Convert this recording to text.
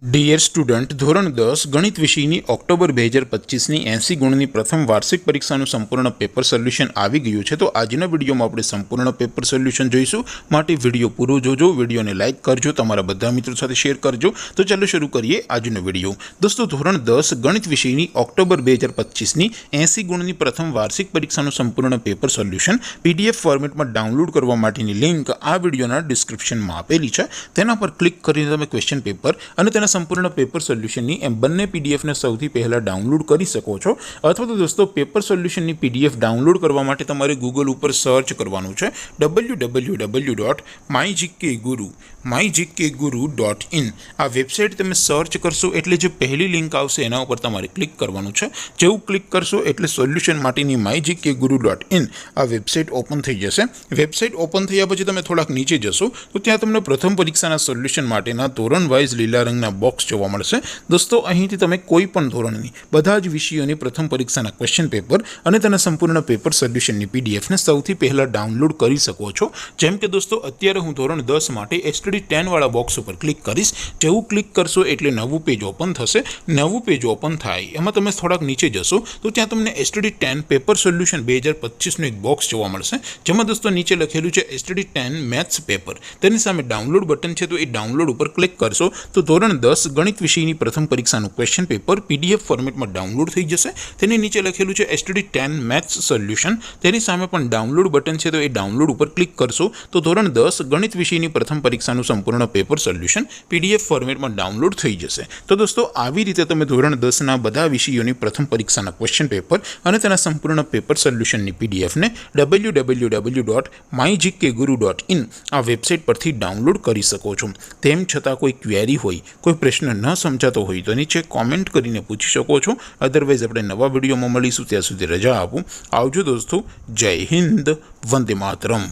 Dear student, ધોરણ 10 ગણિત વિષયની ઓક્ટોબર 2025ની 80 ગુણની પ્રથમ વાર્ષિક પરીક્ષાનું સંપૂર્ણ પેપર સોલ્યુશન આવી ગયું છે। તો આજના વિડીયોમાં આપણે સંપૂર્ણ પેપર સોલ્યુશન જોઈશું, માટે વિડીયો પૂરો જોજો, વિડીયોને લાઇક કરજો, તમારા બધા મિત્રો સાથે શેર કરજો। તો ચાલો શરૂ કરીએ આજનો વિડીયો। દોસ્તો, ધોરણ 10 ગણિત વિષયની ઓક્ટોબર 2025ની 80 ગુણની પ્રથમ વાર્ષિક પરીક્ષાનું સંપૂર્ણ પેપર સોલ્યુશન પીડીએફ ફોર્મેટમાં ડાઉનલોડ કરવા માટેની લિંક આ વિડીયોના ડિસ્ક્રિપ્શનમાં આપેલી છે। તેના પર ક્લિક કરીને તમે ક્વેશ્ચન પેપર અને તેના સંપૂર્ણ પેપર સોલ્યુશનની એમ બંને પીડીએફને સૌથી પહેલાં ડાઉનલોડ કરી શકો છો। અથવા તો દોસ્તો, પેપર સોલ્યુશનની પીડીએફ ડાઉનલોડ કરવા માટે તમારે ગૂગલ ઉપર સર્ચ કરવાનું છે www.mygkguru.in। આ વેબસાઇટ તમે સર્ચ કરશો એટલે જે પહેલી લિંક આવશે એના ઉપર તમારે ક્લિક કરવાનું છે। જેવું ક્લિક કરશો એટલે સોલ્યુશન માટેની mygkguru.in આ વેબસાઇટ ઓપન થઈ જશે। વેબસાઇટ ઓપન થયા પછી તમે થોડાક નીચે જશો તો ત્યાં તમને પ્રથમ પરીક્ષાના સોલ્યુશન માટેના ધોરણ વાઇઝ લીલા રંગના બોક્સ જોવા મળશે। દોસ્તો, અહીંથી તમે કોઈ પણ ધોરણની બધા જ વિષયોની પ્રથમ પરીક્ષાના ક્વેશ્ચન પેપર અને તેના સંપૂર્ણ પેપર સોલ્યુશનની પીડીએફને સૌથી પહેલાં ડાઉનલોડ કરી શકો છો। જેમ કે દોસ્તો, અત્યારે હું ધોરણ 10 માટે STD 10 વાળા બોક્સ ઉપર ક્લિક કરીશ। જેવું ક્લિક કરશો એટલે નવું પેજ ઓપન થશે। નવું પેજ ઓપન થાય એમાં તમે થોડાક નીચે જશો તો ત્યાં તમને STD 10 પેપર સોલ્યુશન 2025નું એક બોક્સ જોવા મળશે, જેમાં દોસ્તો નીચે લખેલું છે STD 10 મેથ્સ પેપર। તેની સામે ડાઉનલોડ બટન છે, તો એ ડાઉનલોડ ઉપર ક્લિક કરશો તો ધોરણ 10 ગણિત વિષયની પ્રથમ પરીક્ષાનું ક્વેશ્ચન પેપર પીડીએફ ફોર્મેટમાં ડાઉનલોડ થઈ જશે। તેની નીચે લખેલું છે STD 10 મેથ્સ સોલ્યુશન। તેની સામે પણ ડાઉનલોડ બટન છે, તો એ ડાઉનલોડ ઉપર ક્લિક કરશો તો ધોરણ 10 ગણિત વિષયની પ્રથમ પરીક્ષાનું સંપૂર્ણ પેપર સોલ્યુશન પીડીએફ ફોર્મેટમાં ડાઉનલોડ થઈ જશે। તો દોસ્તો, આવી રીતે તમે ધોરણ 10ના બધા વિષયોની પ્રથમ પરીક્ષાના ક્વેશ્ચન પેપર અને તેના સંપૂર્ણ પેપર સોલ્યુશનની પીડીએફને www.mygkguru.in આ વેબસાઇટ પરથી ડાઉનલોડ કરી શકો છો। તેમ છતાં કોઈ ક્વેરી હોય, કોઈ પ્રશ્ન ન સમજાતો હોય તો નીચે કોમેન્ટ કરીને પૂછી શકો છો। અધરવાઇઝ આપણે નવા વિડીયોમાં મળીશું, ત્યાં સુધી રજા આપું। આવજો દોસ્તો, જય હિન્દ, વંદે માતરમ।